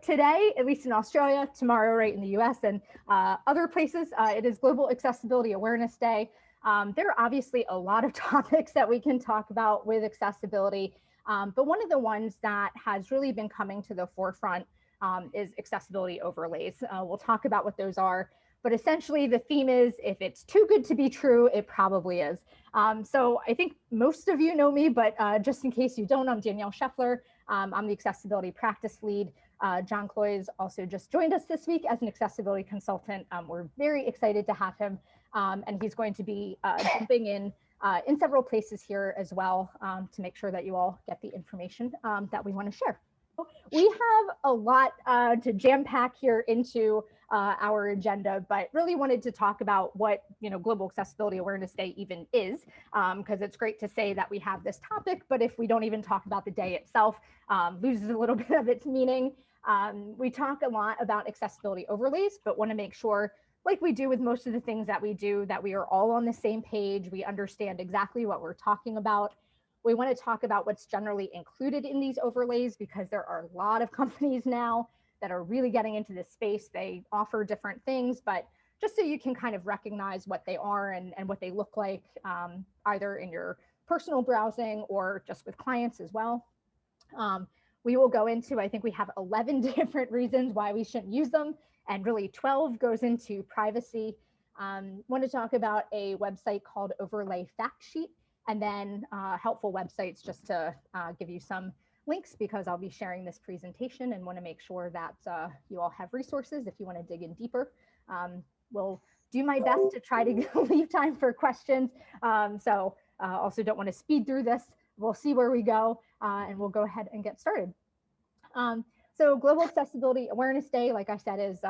Today, at least in Australia, tomorrow, right in the US and other places, it is Global Accessibility Awareness Day. There are obviously a lot of topics that we can talk about with accessibility, but one of the ones that has really been coming to the forefront is accessibility overlays. We'll talk about what those are, but essentially the theme is if it's too good to be true, it probably is. So I think most of you know me, but just in case you don't, I'm Danielle Scheffler. I'm the accessibility practice lead. John Cloyes also just joined us this week as an accessibility consultant. We're very excited to have him, and he's going to be jumping in several places here as well to make sure that you all get the information that we want to share. We have a lot to jam pack here into our agenda, but really wanted to talk about what Global Accessibility Awareness Day even is, because it's great to say that we have this topic, but if we don't even talk about the day itself, loses a little bit of its meaning. We talk a lot about accessibility overlays, but want to make sure, like we do with most of the things that we do, that we are all on the same page. We understand exactly what we're talking about. We want to talk about what's generally included in these overlays, because there are a lot of companies now that are really getting into this space. They offer different things, but just so you can kind of recognize what they are and what they look like, either in your personal browsing or just with clients as well. We will go into, I think we have 11 different reasons why we shouldn't use them, and really 12 goes into privacy. Want to talk about a website called Overlay Fact Sheet, and then helpful websites just to give you some links, because I'll be sharing this presentation and want to make sure that you all have resources if you want to dig in deeper. We'll do my best to try to leave time for questions. So also don't want to speed through this. We'll see where we go, and we'll go ahead and get started. So Global Accessibility Awareness Day, like I said, is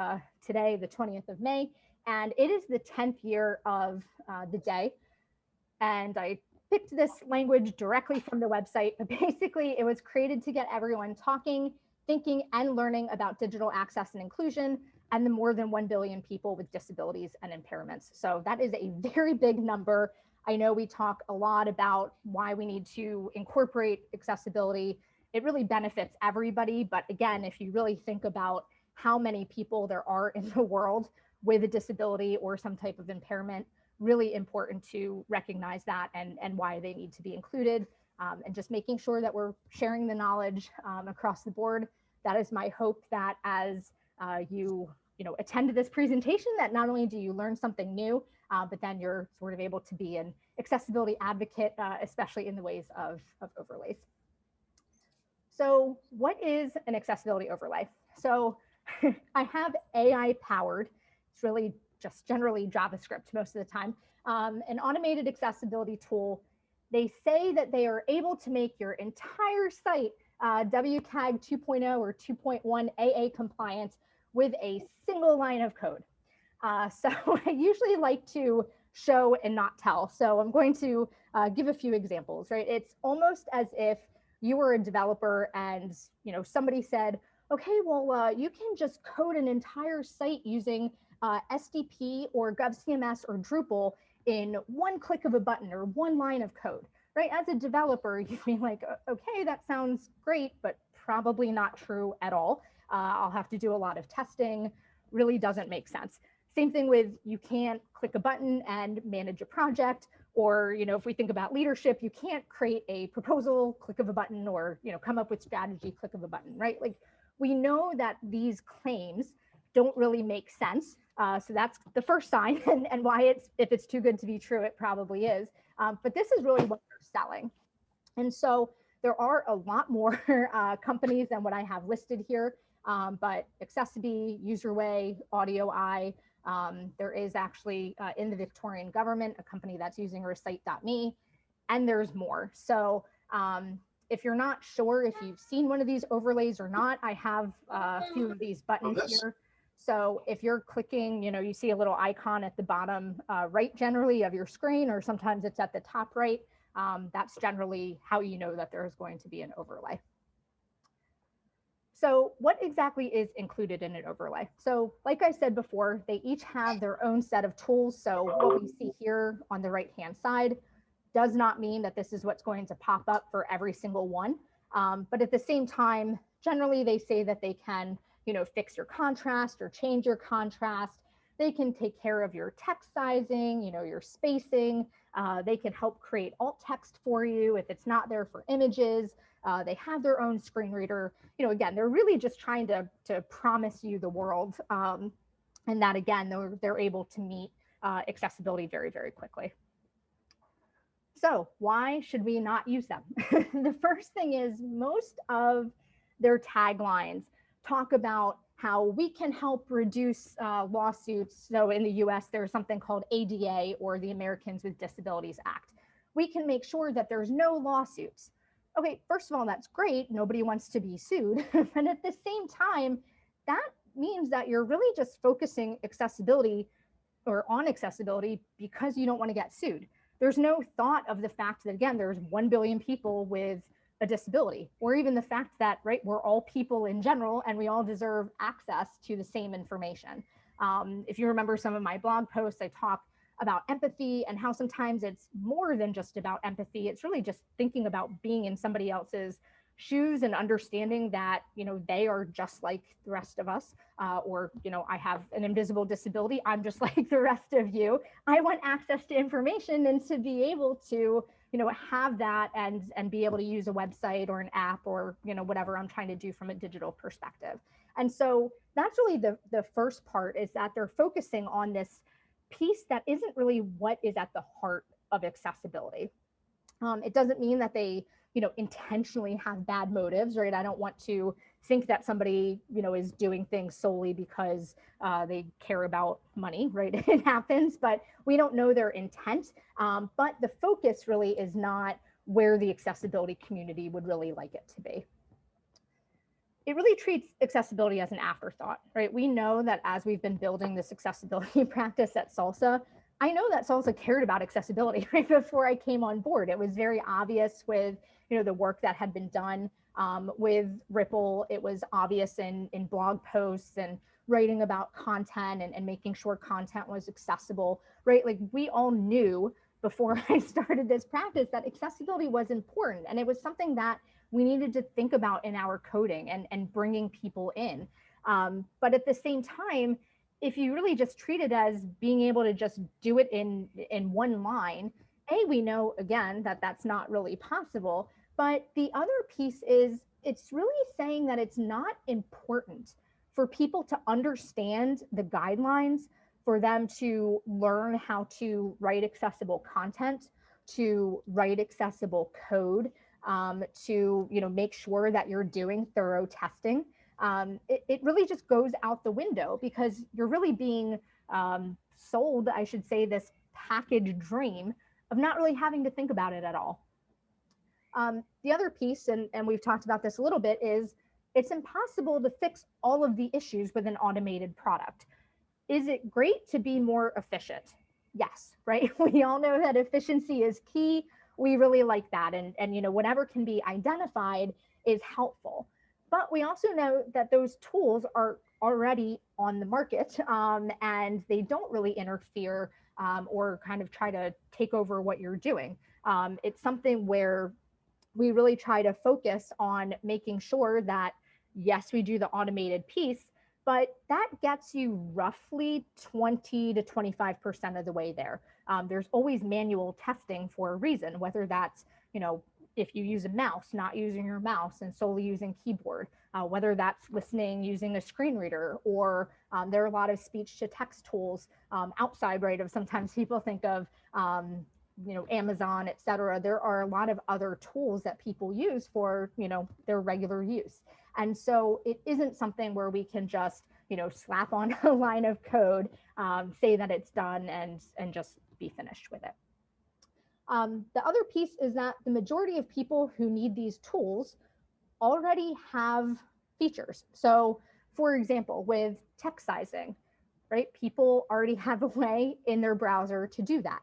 today, the 20th of May, and it is the 10th year of the day. And I picked this language directly from the website, but basically it was created to get everyone talking, thinking, and learning about digital access and inclusion, and the more than 1 billion people with disabilities and impairments. So that is a very big number. I know we talk a lot about why we need to incorporate accessibility. It really benefits everybody. But again, if you really think about how many people there are in the world with a disability or some type of impairment, really important to recognize that and why they need to be included, and just making sure that we're sharing the knowledge across the board. That is my hope, that as you attend this presentation, that not only do you learn something new, but then you're sort of able to be an accessibility advocate, especially in the ways of overlays. So what is an accessibility overlay? So I have AI powered, it's really just generally JavaScript most of the time, an automated accessibility tool. They say that they are able to make your entire site WCAG 2.0 or 2.1 AA compliant with a single line of code. So I usually like to show and not tell. So I'm going to give a few examples, right? It's almost as if you were a developer and somebody said, okay, well, you can just code an entire site using SDP or GovCMS or Drupal in one click of a button or one line of code, right? As a developer, you'd be like, okay, that sounds great, but probably not true at all. I'll have to do a lot of testing, really doesn't make sense. Same thing with, you can't click a button and manage a project, or if we think about leadership, you can't create a proposal, click of a button, or come up with strategy, click of a button, right? Like, we know that these claims don't really make sense. So that's the first sign, and why if it's too good to be true, it probably is. But this is really what they're selling. And so there are a lot more companies than what I have listed here, but Accessibility, Userway, AudioEye, there is actually in the Victorian government, a company that's using Recite.me, and there's more. So if you're not sure if you've seen one of these overlays or not, I have a few of these buttons here. So if you're clicking, you see a little icon at the bottom right generally of your screen, or sometimes it's at the top right. That's generally how you know that there is going to be an overlay. So what exactly is included in an overlay? So like I said before, they each have their own set of tools. So what we see here on the right-hand side does not mean that this is what's going to pop up for every single one. But at the same time, generally they say that they can fix your contrast or change your contrast. They can take care of your text sizing, your spacing. They can help create alt text for you if it's not there for images. They have their own screen reader. Again, they're really just trying to promise you the world. And that, again, they're able to meet accessibility very, very quickly. So why should we not use them? The first thing is most of their taglines talk about how we can help reduce lawsuits. So in the US, there's something called ADA, or the Americans with Disabilities Act. We can make sure that there's no lawsuits. Okay, first of all, that's great. Nobody wants to be sued. But at the same time, that means that you're really just focusing accessibility or on accessibility because you don't want to get sued. There's no thought of the fact that, again, there's 1 billion people with a disability, or even the fact that, right, we're all people in general and we all deserve access to the same information. If you remember some of my blog posts, I talk about empathy and how sometimes it's more than just about empathy. It's really just thinking about being in somebody else's shoes and understanding that, they are just like the rest of us, or, I have an invisible disability. I'm just like the rest of you. I want access to information and to be able to, have that and be able to use a website or an app or, whatever I'm trying to do from a digital perspective. And so that's really the first part, is that they're focusing on this piece that isn't really what is at the heart of accessibility. It doesn't mean that they, intentionally have bad motives, right? I don't want to think that somebody, is doing things solely because they care about money, right? It happens, but we don't know their intent. But the focus really is not where the accessibility community would really like it to be. It really treats accessibility as an afterthought, right? We know that as we've been building this accessibility practice at SALSA, I know that SALSA cared about accessibility right before I came on board. It was very obvious with, the work that had been done with Ripple. It was obvious in blog posts and writing about content and making sure content was accessible, right? Like, we all knew before I started this practice that accessibility was important, and it was something that we needed to think about in our coding and bringing people in. But at the same time, if you really just treat it as being able to just do it in one line, we know, again, that that's not really possible. But the other piece is, it's really saying that it's not important for people to understand the guidelines, for them to learn how to write accessible content, to write accessible code, to make sure that you're doing thorough testing. It really just goes out the window, because you're really being sold, I should say, this packaged dream of not really having to think about it at all. The other piece, and we've talked about this a little bit, is it's impossible to fix all of the issues with an automated product. Is it great to be more efficient? Yes, right? We all know that efficiency is key. We really like that. And whatever can be identified is helpful. But we also know that those tools are already on the market, and they don't really interfere or kind of try to take over what you're doing. It's something where we really try to focus on making sure that, yes, we do the automated piece, but that gets you roughly 20 to 25% of the way there. There's always manual testing for a reason, whether that's, if you use a mouse, not using your mouse and solely using keyboard, whether that's listening using a screen reader, or there are a lot of speech to text tools outside, right, of sometimes people think of, Amazon, et cetera. There are a lot of other tools that people use for, their regular use. And so it isn't something where we can just, slap on a line of code, say that it's done, and just be finished with it. The other piece is that the majority of people who need these tools already have features. So, for example, with text sizing, right? People already have a way in their browser to do that.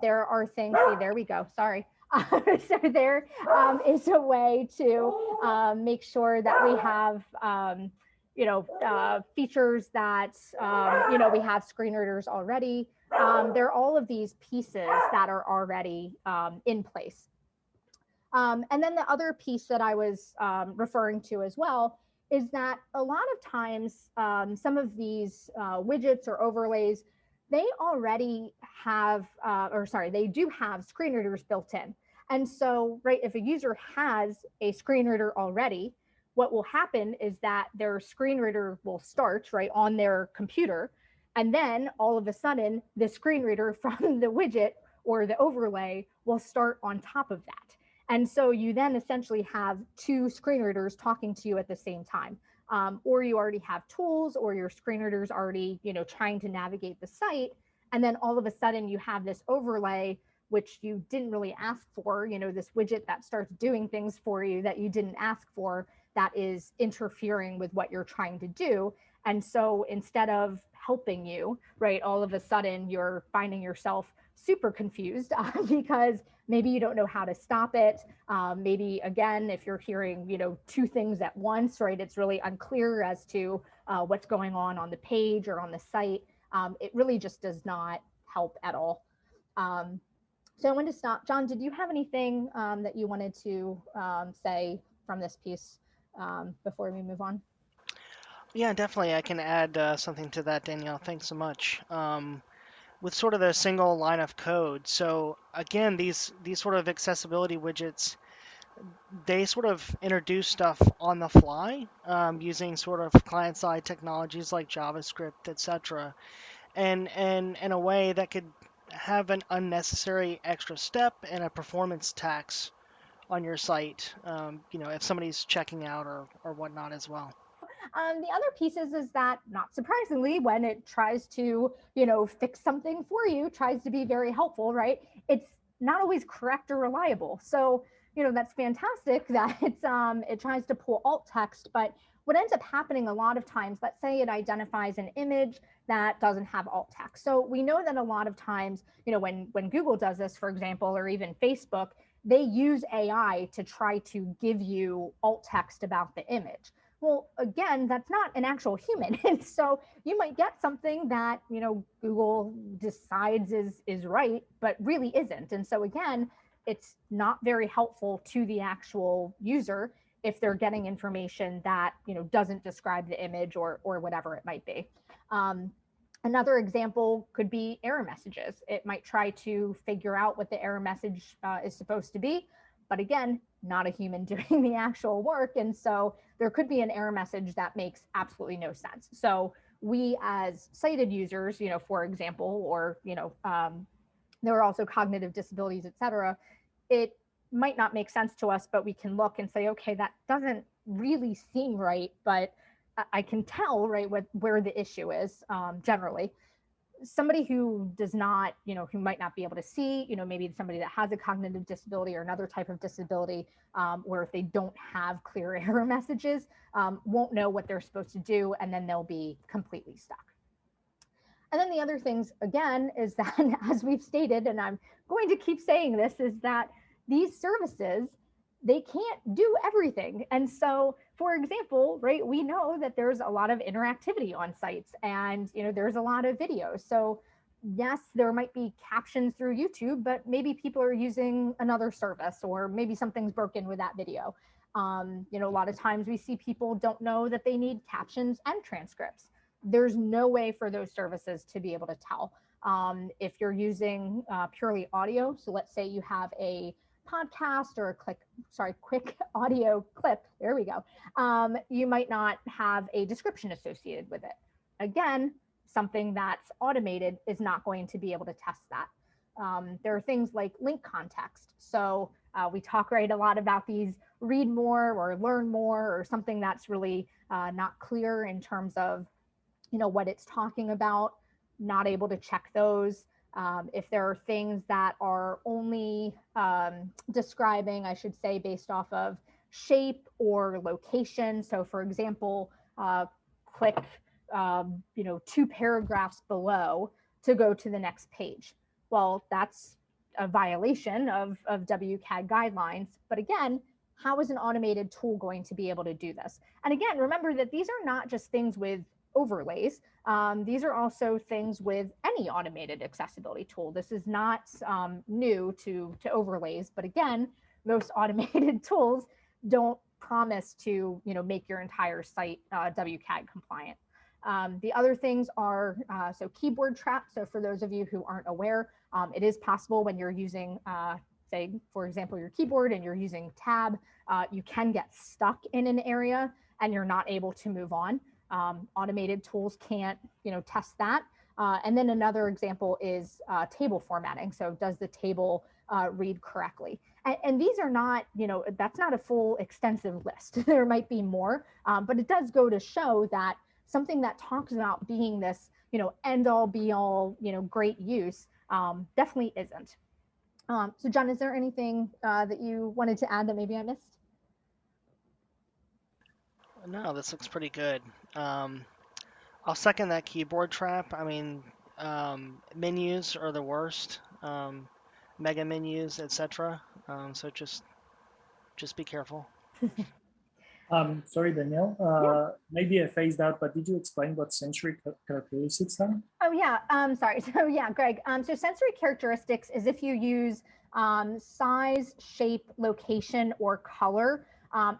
There are things, there we go, sorry. So there is a way to make sure that we have, features that, we have screen readers already. There are all of these pieces that are already in place. And then the other piece that I was referring to as well is that a lot of times some of these widgets or overlays, they already have, or sorry, they do have screen readers built in. And so, right, if a user has a screen reader already, what will happen is that their screen reader will start right on their computer. And then all of a sudden, the screen reader from the widget or the overlay will start on top of that. And so you then essentially have two screen readers talking to you at the same time. Or you already have tools, or your screen reader's already, trying to navigate the site. And then all of a sudden you have this overlay, which you didn't really ask for, this widget that starts doing things for you that you didn't ask for, that is interfering with what you're trying to do. And so instead of helping you, right, all of a sudden you're finding yourself super confused because maybe you don't know how to stop it. Maybe again, if you're hearing, two things at once, right, it's really unclear as to what's going on the page or on the site. It really just does not help at all. So I wanted to stop. John, did you have anything that you wanted to say from this piece before we move on? Yeah, definitely. I can add something to that, Danielle. Thanks so much. With sort of a single line of code. So again, these sort of accessibility widgets, they sort of introduce stuff on the fly using sort of client-side technologies like JavaScript, etc. And in a way that could have an unnecessary extra step and a performance tax on your site, if somebody's checking out or whatnot as well. The other piece is that, not surprisingly, when it tries to, fix something for you, tries to be very helpful, right? It's not always correct or reliable. So, that's fantastic that it tries to pull alt text, but what ends up happening a lot of times, let's say it identifies an image that doesn't have alt text. So we know that a lot of times, when Google does this, for example, or even Facebook, they use AI to try to give you alt text about the image. Well, again, that's not an actual human. And so you might get something that, Google decides is right, but really isn't. And so again, it's not very helpful to the actual user if they're getting information that, doesn't describe the image or whatever it might be. Um, Another example could be error messages. It might try to figure out what the error message is supposed to be, but again, not a human doing the actual work. And so there could be an error message that makes absolutely no sense. So we as sighted users, for example, or, there are also cognitive disabilities, et cetera, it might not make sense to us, but we can look and say, okay, that doesn't really seem right, but I can tell, right, where the issue is generally. Somebody who does not, who might not be able to see, maybe somebody that has a cognitive disability or another type of disability, where if they don't have clear error messages, won't know what they're supposed to do, and then they'll be completely stuck. And then the other things, again, is that, as we've stated, and I'm going to keep saying this, is that these services, they can't do everything. And so, for example, right, we know that there's a lot of interactivity on sites, and there's a lot of videos. So yes, there might be captions through YouTube, but maybe people are using another service, or maybe something's broken with that video. A lot of times we see people don't know that they need captions and transcripts. There's no way for those services to be able to tell. If you're using purely audio, so let's say you have a podcast or a quick audio clip, there we go, you might not have a description associated with it. Again, something that's automated is not going to be able to test that. There are things like link context. So we talk a lot about these read more or learn more, or something that's really not clear in terms of what it's talking about, not able to check those. If there are things that are only describing, I should say, based off of shape or location. So for example, click, 2 paragraphs below to go to the next page. Well, that's a violation of WCAG guidelines. But again, how is an automated tool going to be able to do this? And again, remember that these are not just things with overlays. These are also things with any automated accessibility tool. This is not new to overlays, but again, most automated tools don't promise to, make your entire site WCAG compliant. The other things are, so keyboard trap. So for those of you who aren't aware, it is possible when you're using, say, for example, your keyboard and you're using tab, you can get stuck in an area and you're not able to move on. Automated tools can't, test that. And then another example is table formatting. So does the table read correctly? And these are not, that's not a full extensive list. There might be more, but it does go to show that something that talks about being this, end all be all, great use definitely isn't. So John, is there anything that you wanted to add that maybe I missed? No, this looks pretty good. I'll second that keyboard trap. I mean, menus are the worst. Mega menus, etc. So just be careful. Sorry, Danielle. Yeah. Maybe I phased out, but did you explain what sensory characteristics are? Oh yeah, sorry. So yeah, Greg. So sensory characteristics is if you use size, shape, location, or color,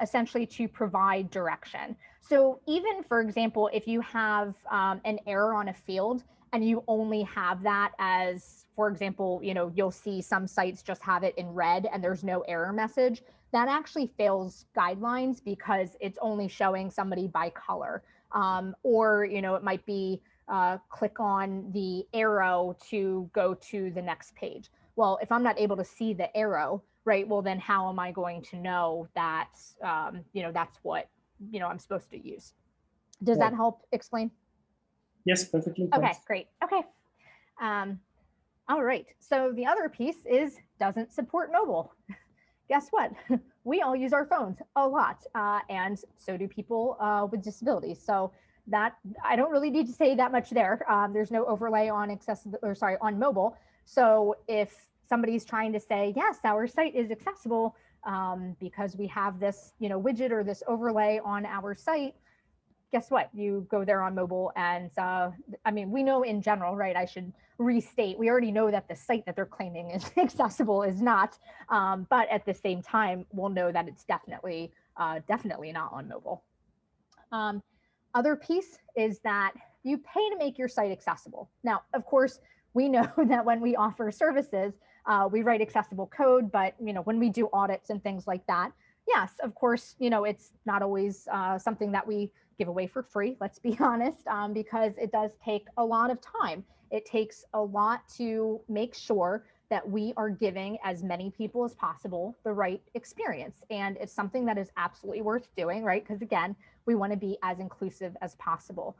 essentially to provide direction. So even, for example, if you have an error on a field and you only have that as, for example, you'll see some sites just have it in red and there's no error message. That actually fails guidelines because it's only showing somebody by color. Or, it might be click on the arrow to go to the next page. Well, if I'm not able to see the arrow, right, well, then how am I going to know that, that's what, I'm supposed to use? Does that help explain? Yes, perfectly. Okay, Thanks. great. Okay. All right. So the other piece is doesn't support mobile. Guess what? We all use our phones a lot, and so do people with disabilities. So that I don't really need to say that much there. There's no overlay on on mobile. So if somebody's trying to say, yes, our site is accessible because we have this, widget or this overlay on our site, guess what? You go there on mobile and I mean, we know in general, right? I should restate, we already know that the site that they're claiming is accessible is not, but at the same time, we'll know that it's definitely not on mobile. Other piece is that you pay to make your site accessible. Now, of course, we know that when we offer services, we write accessible code, but when we do audits and things like that, yes, of course, it's not always something that we give away for free, let's be honest, because it does take a lot of time. It takes a lot to make sure that we are giving as many people as possible the right experience. And it's something that is absolutely worth doing, right? Because again, we want to be as inclusive as possible.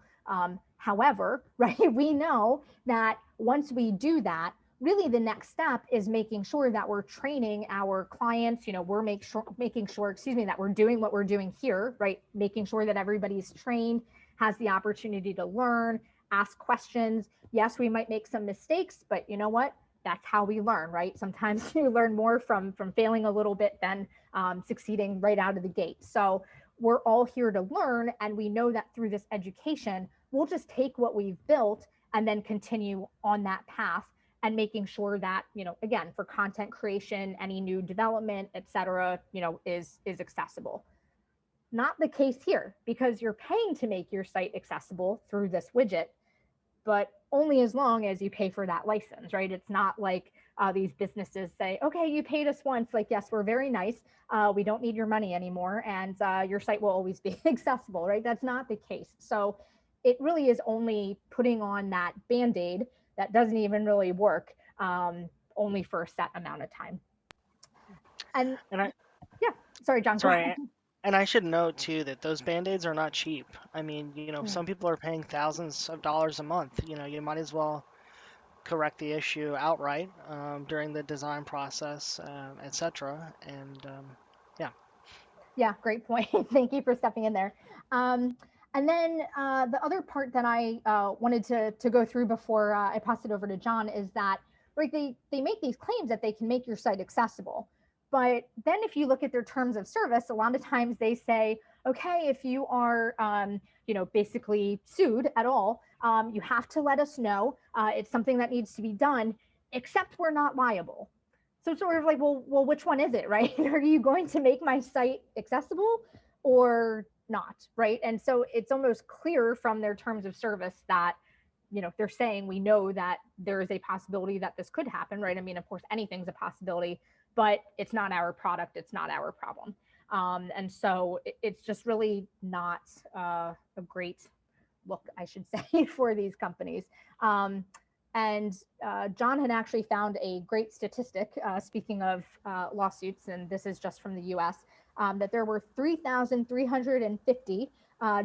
However, right, we know that once we do that, really the next step is making sure that we're training our clients, we're making sure, that we're doing what we're doing here, right? Making sure that everybody's trained, has the opportunity to learn, ask questions. Yes, we might make some mistakes, but you know what? That's how we learn, right? Sometimes you learn more from failing a little bit than succeeding right out of the gate. So we're all here to learn. And we know that through this education, we'll just take what we've built and then continue on that path and making sure that, again, for content creation, any new development, et cetera, is accessible. Not the case here because you're paying to make your site accessible through this widget, but only as long as you pay for that license, right? It's not like these businesses say, okay, you paid us once, like, yes, we're very nice. We don't need your money anymore. And your site will always be accessible, right? That's not the case. So it really is only putting on that Band-Aid that doesn't even really work, only for a set amount of time. And yeah, sorry, John. Sorry, and I should note too that those Band-Aids are not cheap. I mean, some people are paying thousands of dollars a month. You might as well correct the issue outright during the design process, etc. And yeah. Yeah, great point. Thank you for stepping in there. And then the other part that I wanted to go through before I pass it over to John is that, right, they make these claims that they can make your site accessible. But then if you look at their terms of service, a lot of times they say, okay, if you are, basically sued at all, you have to let us know. It's something that needs to be done, except we're not liable. So it's sort of like, well, which one is it, right? Are you going to make my site accessible or not, right? And so it's almost clear from their terms of service that, they're saying we know that there is a possibility that this could happen, right? I mean, of course, anything's a possibility, but it's not our product, it's not our problem. And so it's just really not a great look, I should say, for these companies. And John had actually found a great statistic, speaking of lawsuits, and this is just from the US, that there were 3,350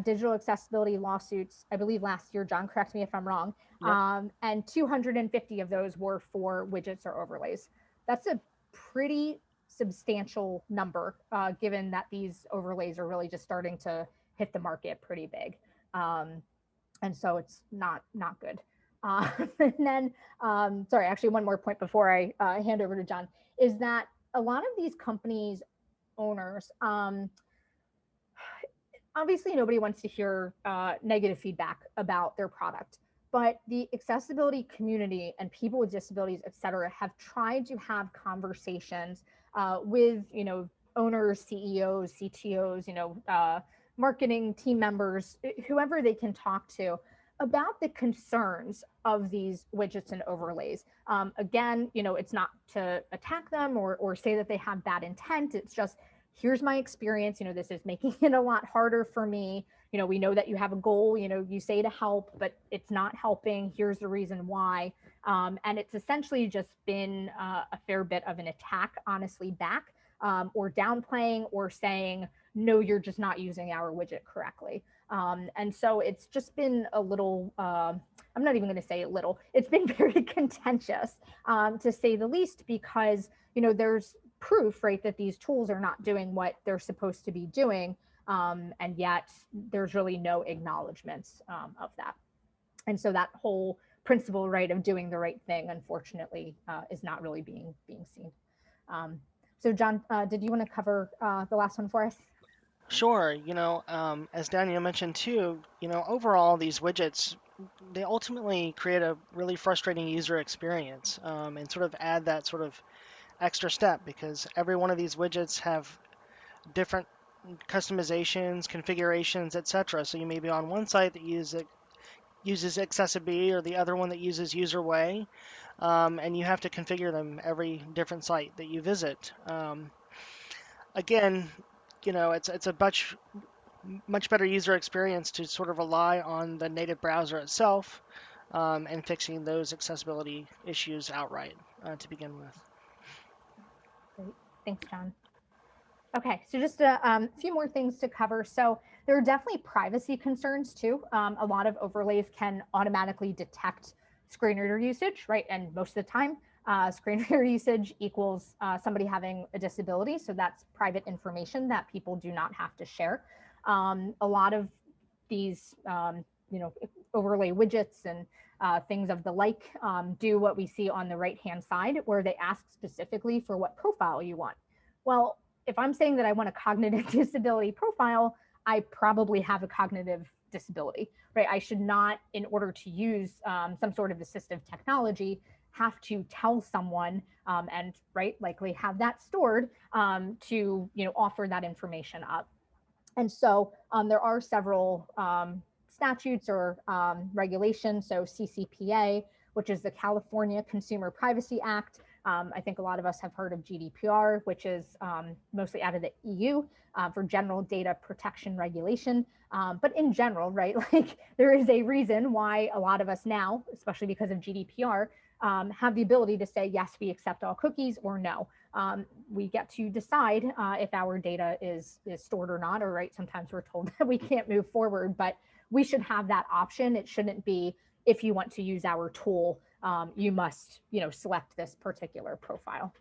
digital accessibility lawsuits, I believe last year. John, correct me if I'm wrong. Yep. And 250 of those were for widgets or overlays. That's a pretty substantial number, given that these overlays are really just starting to hit the market pretty big. And so it's not good. And then, sorry, actually one more point before I hand over to John, is that a lot of these companies' owners, obviously nobody wants to hear negative feedback about their product, but the accessibility community and people with disabilities, et cetera, have tried to have conversations with, owners, CEOs, CTOs, marketing team members, whoever they can talk to, about the concerns of these widgets and overlays. Again, it's not to attack them or say that they have bad intent. It's just, here's my experience. This is making it a lot harder for me. We know that you have a goal, you say to help, but it's not helping. Here's the reason why. And it's essentially just been a fair bit of an attack, honestly, back, or downplaying or saying, no, you're just not using our widget correctly. And so it's just been a little, I'm not even going to say a little, it's been very contentious, to say the least, because, there's proof, right, that these tools are not doing what they're supposed to be doing. And yet there's really no acknowledgments of that. And so that whole principle, right, of doing the right thing, unfortunately, is not really being seen. So John, did you want to cover the last one for us? Sure. As Daniel mentioned too, overall these widgets, they ultimately create a really frustrating user experience, and sort of add that sort of extra step, because every one of these widgets have different customizations, configurations, etc. So you may be on one site that uses accessibility, or the other one that uses userway, and you have to configure them every different site that you visit. Again, it's a much better user experience to sort of rely on the native browser itself, and fixing those accessibility issues outright to begin with. Great. Thanks, John. Okay, so just a few more things to cover. So there are definitely privacy concerns too. A lot of overlays can automatically detect screen reader usage, right? And most of the time, screen reader usage equals somebody having a disability. So that's private information that people do not have to share. A lot of these, overlay widgets and things of the like do what we see on the right-hand side, where they ask specifically for what profile you want. Well, if I'm saying that I want a cognitive disability profile, I probably have a cognitive disability, right? I should not, in order to use some sort of assistive technology, have to tell someone and likely have that stored to offer that information up. And so there are several statutes or regulations. So CCPA, which is the California Consumer Privacy Act. I think a lot of us have heard of GDPR, which is mostly out of the EU for General Data Protection Regulation. But in general, right, there is a reason why a lot of us now, especially because of GDPR, have the ability to say, yes, we accept all cookies, or no. We get to decide if our data is stored or not, or sometimes we're told that we can't move forward, but we should have that option. It shouldn't be, if you want to use our tool, you must, select this particular profile.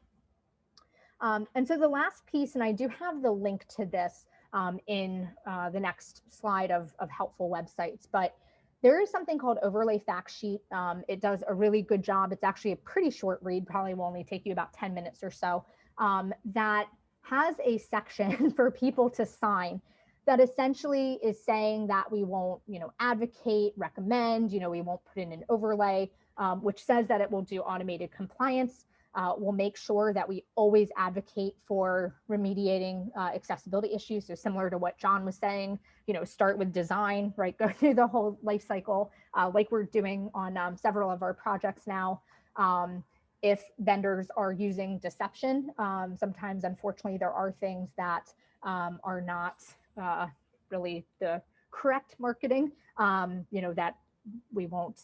And so the last piece, and I do have the link to this in the next slide of helpful websites, but there is something called Overlay Fact Sheet. It does a really good job. It's actually a pretty short read, probably will only take you about 10 minutes or so, that has a section for people to sign that essentially is saying that we won't, advocate, recommend, we won't put in an overlay, which says that it will do automated compliance. We'll make sure that we always advocate for remediating accessibility issues. So similar to what John was saying, start with design, right? Go through the whole life cycle, like we're doing on several of our projects now. If vendors are using deception, sometimes, unfortunately, there are things that are not really the correct marketing, that we won't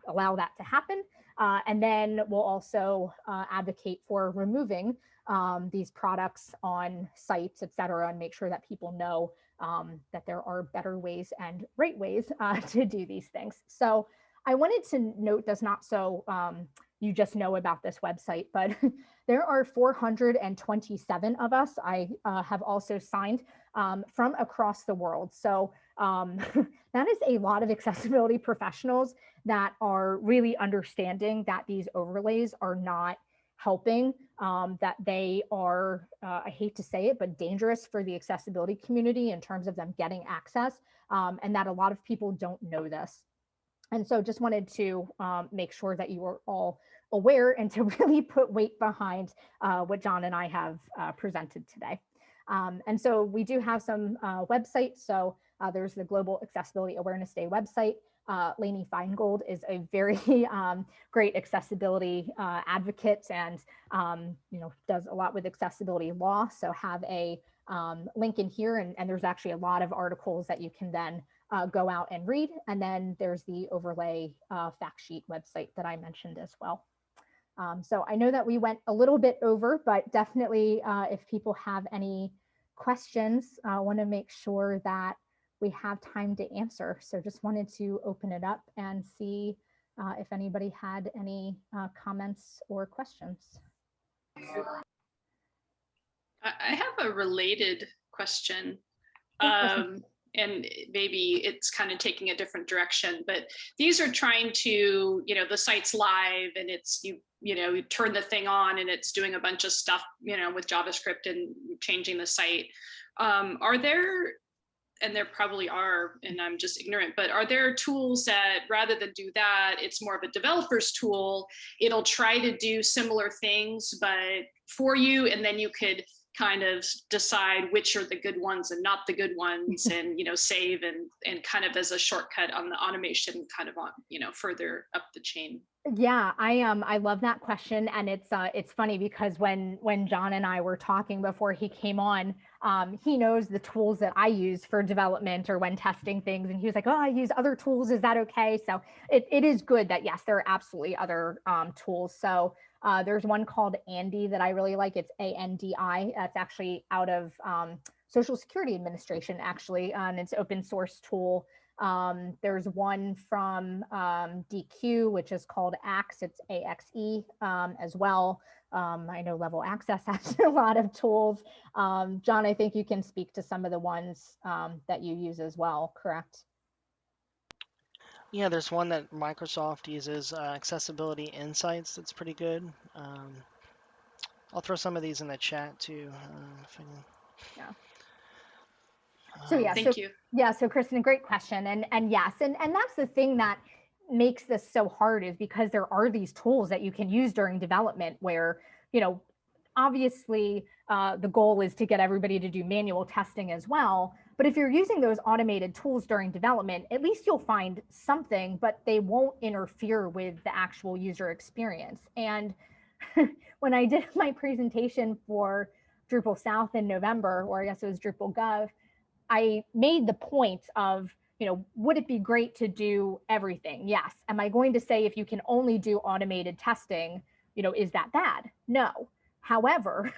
allow that to happen. And then we'll also advocate for removing these products on sites, et cetera, and make sure that people know that there are better ways and right ways to do these things. So I wanted to note this, not so you just know about this website, but there are 427 of us. I have also signed from across the world. So that is a lot of accessibility professionals that are really understanding that these overlays are not helping, that they are, I hate to say it, but dangerous for the accessibility community in terms of them getting access, and that a lot of people don't know this. And so just wanted to make sure that you were all aware and to really put weight behind what John and I have presented today. And so we do have some websites. So there's the Global Accessibility Awareness Day website. Lainey Feingold is a very great accessibility advocate and does a lot with accessibility law. So have a link in here, and there's actually a lot of articles that you can then go out and read. And then there's the overlay fact sheet website that I mentioned as well. So I know that we went a little bit over, but definitely if people have any questions, I want to make sure that we have time to answer. So just wanted to open it up and see if anybody had any comments or questions. I have a related question. And maybe it's kind of taking a different direction, but these are trying to, the site's live and it's, you turn the thing on and it's doing a bunch of stuff, with JavaScript and changing the site. Are there, and there probably are, and I'm just ignorant, but are there tools that rather than do that, it's more of a developer's tool, it'll try to do similar things, but for you, and then you could kind of decide which are the good ones and not the good ones, and save and kind of as a shortcut on the automation, kind of on further up the chain? Yeah, I love that question, and it's funny because when John and I were talking before he came on, he knows the tools that I use for development or when testing things, and he was like, "Oh, I use other tools. Is that okay?" So it is good that yes, there are absolutely other tools. So there's one called Andi that I really like. It's ANDI. It's actually out of Social Security Administration, actually, and it's open source tool. There's one from DQ, which is called AXE. It's AXE as well. I know Level Access has a lot of tools. John, I think you can speak to some of the ones that you use as well, correct? Yeah, there's one that Microsoft uses, Accessibility Insights, that's pretty good. I'll throw some of these in the chat too. If I can. Yeah. So yeah, thank you. Yeah, so Kristen, great question. And yes, and that's the thing that makes this so hard, is because there are these tools that you can use during development where, obviously the goal is to get everybody to do manual testing as well. But if you're using those automated tools during development, at least you'll find something, but they won't interfere with the actual user experience. And when I did my presentation for Drupal South in November, or I guess it was Drupal Gov, I made the point of, would it be great to do everything? Yes. Am I going to say if you can only do automated testing, is that bad? No. However,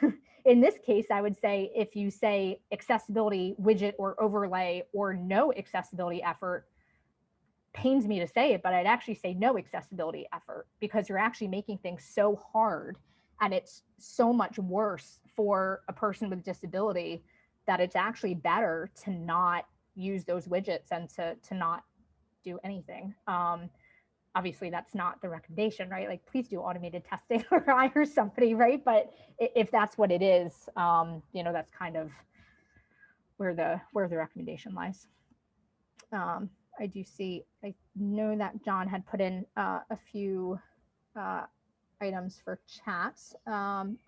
in this case, I would say if you say accessibility widget or overlay or no accessibility effort, pains me to say it, but I'd actually say no accessibility effort, because you're actually making things so hard and it's so much worse for a person with disability that it's actually better to not use those widgets and to not do anything. Obviously, that's not the recommendation, right? Like, please do automated testing or hire somebody, right? But if that's what it is, that's kind of where the recommendation lies. I do see, I know that John had put in a few items for chat.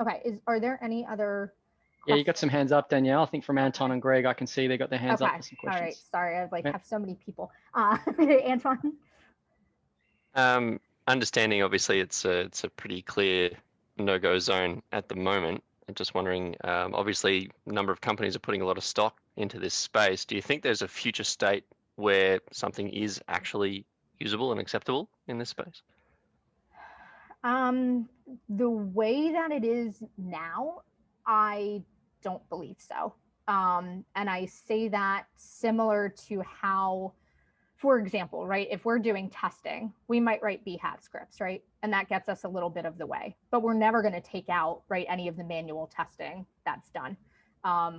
Okay, are there any other Yeah, you got some hands up, Danielle. I think from Anton and Greg, I can see they got their hands up for some questions. All right, sorry, I Yeah. have so many people. Anton? Understanding, obviously, it's a pretty clear no-go zone at the moment. I'm just wondering, obviously, a number of companies are putting a lot of stock into this space. Do you think there's a future state where something is actually usable and acceptable in this space? The way that it is now, I don't believe so. And I say that similar to how, for example, right, if we're doing testing, we might write Behat scripts, right? And that gets us a little bit of the way, but we're never going to take out, right, any of the manual testing that's done,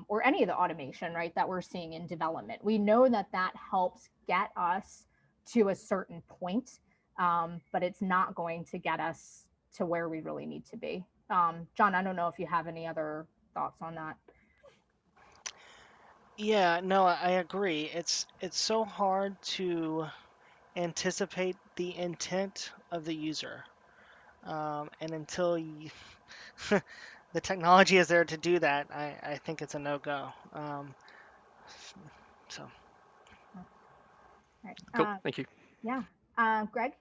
or any of the automation, right, that we're seeing in development. We know that that helps get us to a certain point, but it's not going to get us to where we really need to be. John, I don't know if you have any other thoughts on that. Yeah, no, I agree. It's so hard to anticipate the intent of the user, and until the technology is there to do that, I think it's a no-go. So. All right. Cool, thank you. Yeah, Greg?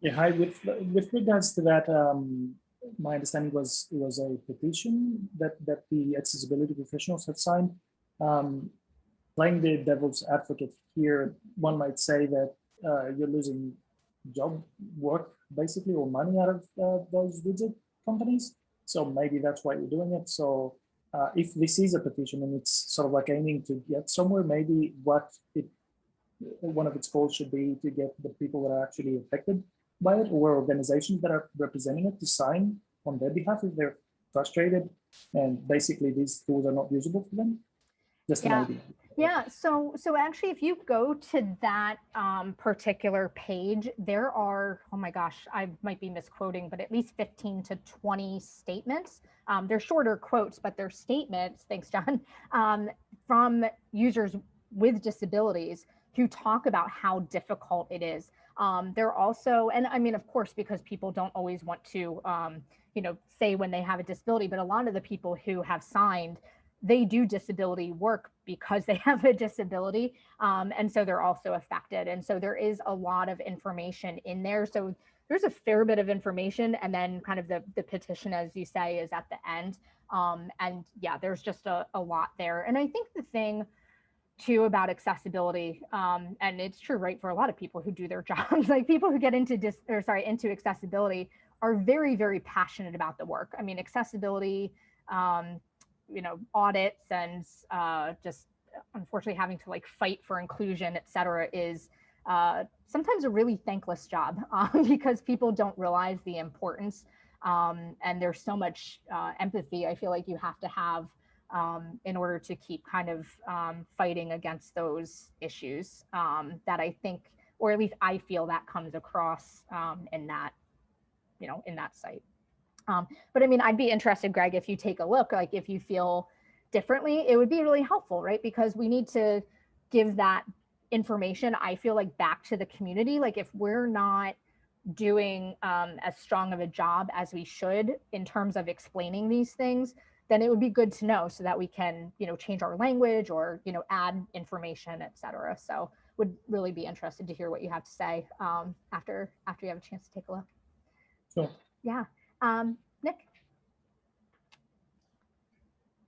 Yeah, hi. With regards to that, my understanding was it was a petition that the accessibility professionals had signed. Playing the devil's advocate here, one might say that you're losing job work basically, or money out of those widget companies. So maybe that's why you're doing it. So if this is a petition and it's sort of like aiming to get somewhere, maybe one of its goals should be to get the people that are actually affected by it, or organizations that are representing it, to sign on their behalf if they're frustrated and basically these tools are not usable for them. Just an idea. Yeah, so actually, if you go to that particular page, there are, oh my gosh, I might be misquoting, but at least 15 to 20 statements. They're shorter quotes, but they're statements, thanks, John, from users with disabilities who talk about how difficult it is. They're also, and I mean, of course, because people don't always want to, say when they have a disability, but a lot of the people who have signed, they do disability work because they have a disability. And so they're also affected. And so there is a lot of information in there. So there's a fair bit of information. And then kind of the petition, as you say, is at the end. And yeah, there's just a lot there. And I think the thing too about accessibility, and it's true, right, for a lot of people who do their jobs, like people who get into into accessibility are very, very passionate about the work. I mean, accessibility, audits and just unfortunately having to like fight for inclusion, et cetera, is sometimes a really thankless job because people don't realize the importance. And there's so much empathy I feel like you have to have in order to keep kind of fighting against those issues that I think, or at least I feel that comes across in that, in that site. But I mean, I'd be interested, Greg, if you take a look, like if you feel differently, it would be really helpful, right? Because we need to give that information, I feel like, back to the community. Like if we're not doing as strong of a job as we should in terms of explaining these things, then it would be good to know so that we can, change our language or, add information, et cetera. So would really be interested to hear what you have to say after you have a chance to take a look. Sure. Yeah. Nick?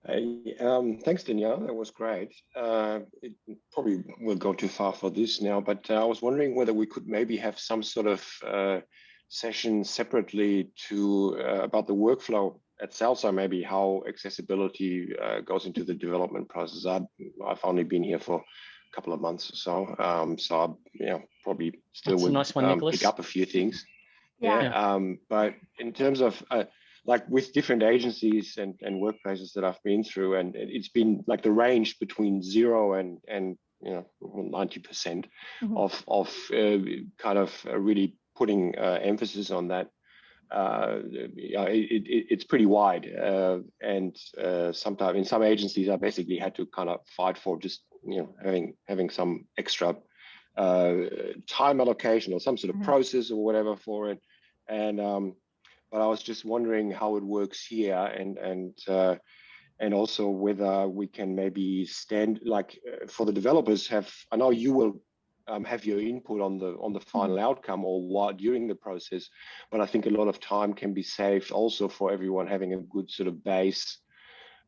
Hey, thanks, Danielle. That was great. It probably will go too far for this now, but I was wondering whether we could maybe have some sort of session separately about the workflow itself, so maybe how accessibility goes into the development process. I've only been here for a couple of months or so, so probably still That's a nice one, Nicholas. pick up a few things. Yeah. But in terms of like with different agencies and workplaces that I've been through, and it's been like the range between 0 and 90% of kind of really putting emphasis on that. It's pretty wide, and sometimes in some agencies I basically had to kind of fight for just having some extra time allocation or some sort of process or whatever for it. and but I was just wondering how it works here, and also whether we can maybe stand like for the developers have. I know you will have your input on the final outcome or what during the process, but I think a lot of time can be saved also for everyone having a good sort of base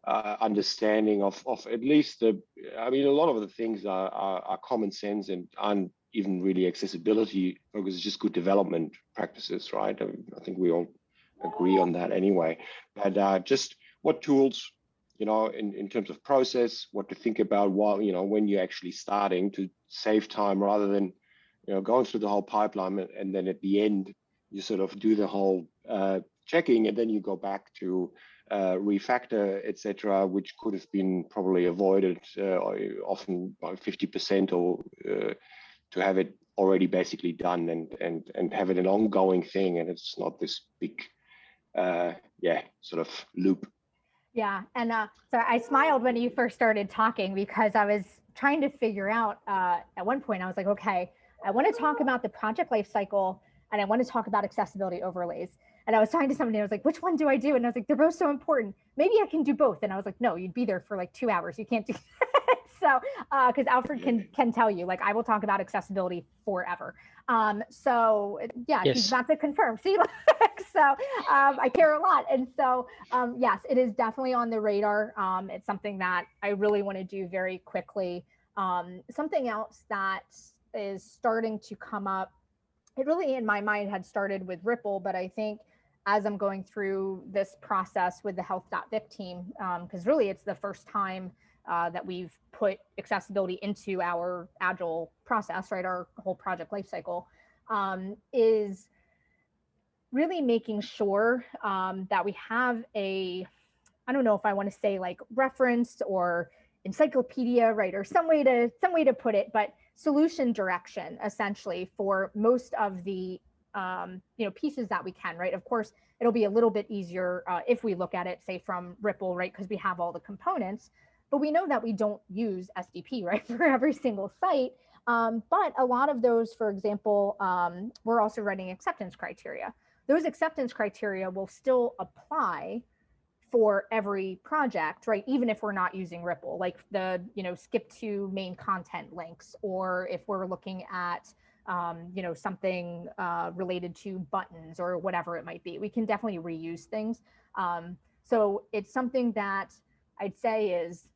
understanding of at least the. I mean, a lot of the things are common sense and aren't even really accessibility because it's just good development practices, right? I think we all agree on that anyway. But just what tools, you know, in terms of process, what to think about while, you know, when you're actually starting to save time rather than, you know, going through the whole pipeline and then at the end you sort of do the whole checking and then you go back to refactor, etc., which could have been probably avoided often by 50% or to have it already basically done and have it an ongoing thing, and it's not this big sort of loop. Yeah, and so I smiled when you first started talking because I was trying to figure out at one point I was like, okay, I want to talk about the project lifecycle and I want to talk about accessibility overlays. And I was talking to somebody, and I was like, which one do I do? And I was like, they're both so important. Maybe I can do both. And I was like, no, you'd be there for like 2 hours. You can't do that. So, because Alfred can tell you, like, I will talk about accessibility forever. So yeah, Yes. he's about to confirm. See, so I care a lot. And so yes, it is definitely on the radar. It's something that I really want to do very quickly. Something else that is starting to come up, it really in my mind had started with Ripple, but I think as I'm going through this process with the health.vic team, because really it's the first time that we've put accessibility into our Agile process, right? Our whole project lifecycle is really making sure that we have a, I don't know if I want to say like reference or encyclopedia, right? Or some way to put it, but solution direction essentially for most of the pieces that we can, right? Of course, it'll be a little bit easier if we look at it, say from Ripple, right? Because we have all the components, but we know that we don't use SDP, right? For every single site. But a lot of those, for example, we're also writing acceptance criteria. Those acceptance criteria will still apply for every project, right? Even if we're not using Ripple, like the, skip to main content links, or if we're looking at, something related to buttons or whatever it might be, we can definitely reuse things. So it's something that I'd say is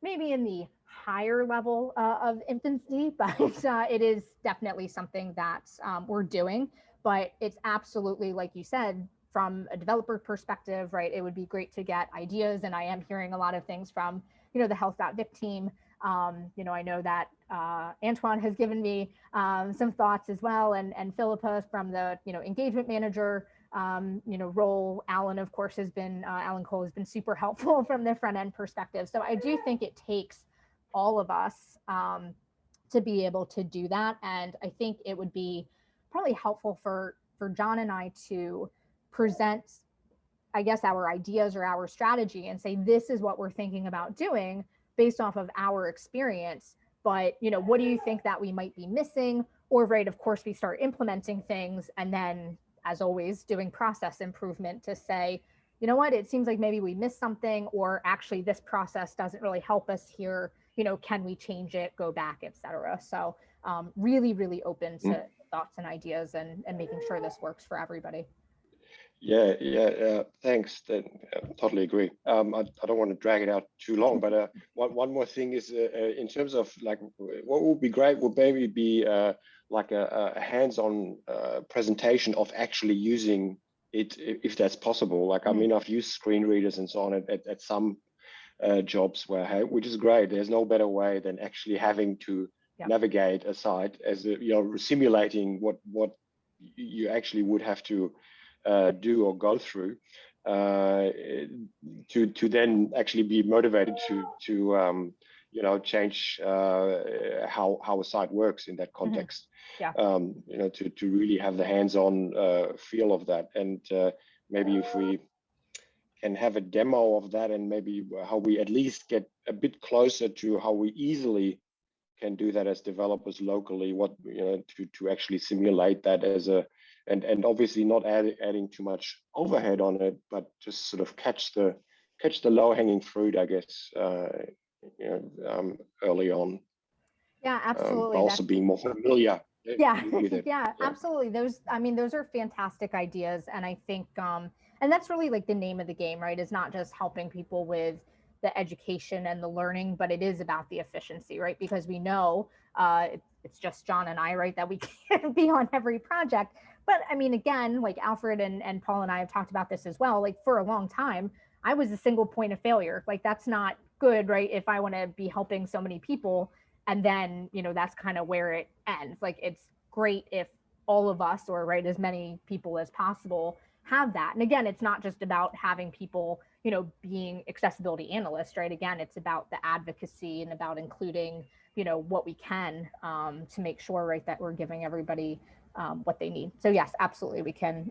maybe in the higher level of infancy, but it is definitely something that we're doing. But it's absolutely, like you said, from a developer perspective, right? It would be great to get ideas, and I am hearing a lot of things from, the health.vic team. I know that Antoine has given me some thoughts as well, and Philippa from the, engagement manager role. Alan, of course, Alan Cole has been super helpful from the front end perspective. So I do think it takes all of us to be able to do that. And I think it would be probably helpful for John and I to present, I guess, our ideas or our strategy and say, this is what we're thinking about doing based off of our experience. But, what do you think that we might be missing? Or, right, of course, we start implementing things and then, as always, doing process improvement to say, you know what, it seems like maybe we missed something, or actually this process doesn't really help us here. Can we change it, go back, etc. So really, really open to thoughts and ideas and making sure this works for everybody. Yeah, thanks. Totally agree. I don't want to drag it out too long, but one more thing is in terms of like what would be great would maybe be like a hands-on presentation of actually using it, if that's possible. Like, I mean, I've used screen readers and so on at some jobs where, hey, which is great. There's no better way than actually having to navigate a site as simulating what you actually would have to do or go through to then actually be motivated to change how a site works in that context. To really have the hands-on feel of that, and maybe if we can have a demo of that, and maybe how we at least get a bit closer to how we easily can do that as developers locally, what to actually simulate that as a and obviously not adding too much overhead on it, but just sort of catch the low hanging fruit, I guess, early on. Yeah, absolutely. But also being more familiar. Yeah, with it. yeah, absolutely. Those are fantastic ideas. And I think, and that's really like the name of the game, right? Is not just helping people with the education and the learning, but it is about the efficiency, right? Because we know it's just John and I, right, that we can't be on every project. But I mean, again, like Alfred and Paul and I have talked about this as well. Like for a long time, I was a single point of failure. Like that's not good, right? If I want to be helping so many people, and then, that's kind of where it ends. Like it's great if all of us, or right, as many people as possible have that. And again, it's not just about having people, being accessibility analysts, right? Again, it's about the advocacy and about including, what we can to make sure, right, that we're giving everybody what they need. So yes, absolutely, we can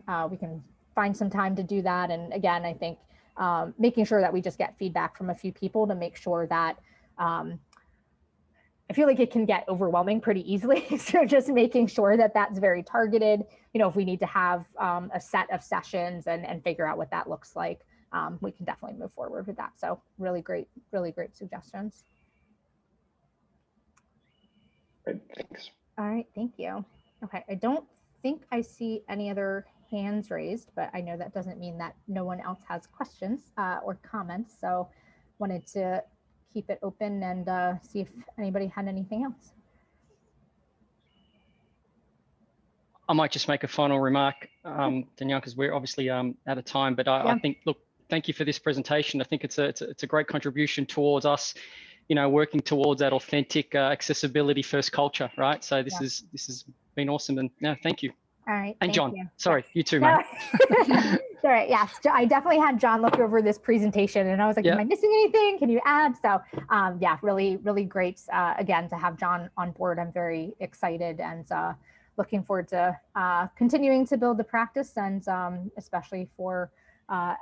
find some time to do that. And again, I think making sure that we just get feedback from a few people to make sure that I feel like it can get overwhelming pretty easily. So just making sure that that's very targeted, if we need to have a set of sessions and figure out what that looks like, we can definitely move forward with that. So really great suggestions. Great, thanks. All right, thank you. Okay, I don't think I see any other hands raised, but I know that doesn't mean that no one else has questions or comments. So wanted to keep it open and see if anybody had anything else. I might just make a final remark, Danielle, because we're obviously out of time. But I think, look, thank you for this presentation. I think it's a great contribution towards us, working towards that authentic accessibility first culture, right? So this has been awesome, and no, thank you. All right. And John, you. sorry, you too, mate. All right. Yes, I definitely had John look over this presentation, and I was like, "Am I missing anything? Can you add?" So, yeah, really, really great. Again, to have John on board, I'm very excited and looking forward to continuing to build the practice, and especially for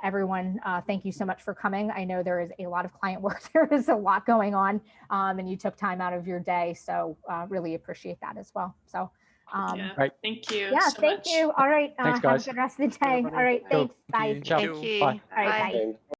everyone. Thank you so much for coming. I know there is a lot of client work. There is a lot going on, and you took time out of your day, so really appreciate that as well. So. Right. Thank you. Yeah, so thank much. you. All right. Thanks, guys. Have a good rest of the day. All right. Cool. Thanks. Bye. Ciao. Thank you. Bye. All right. Bye. Thanks.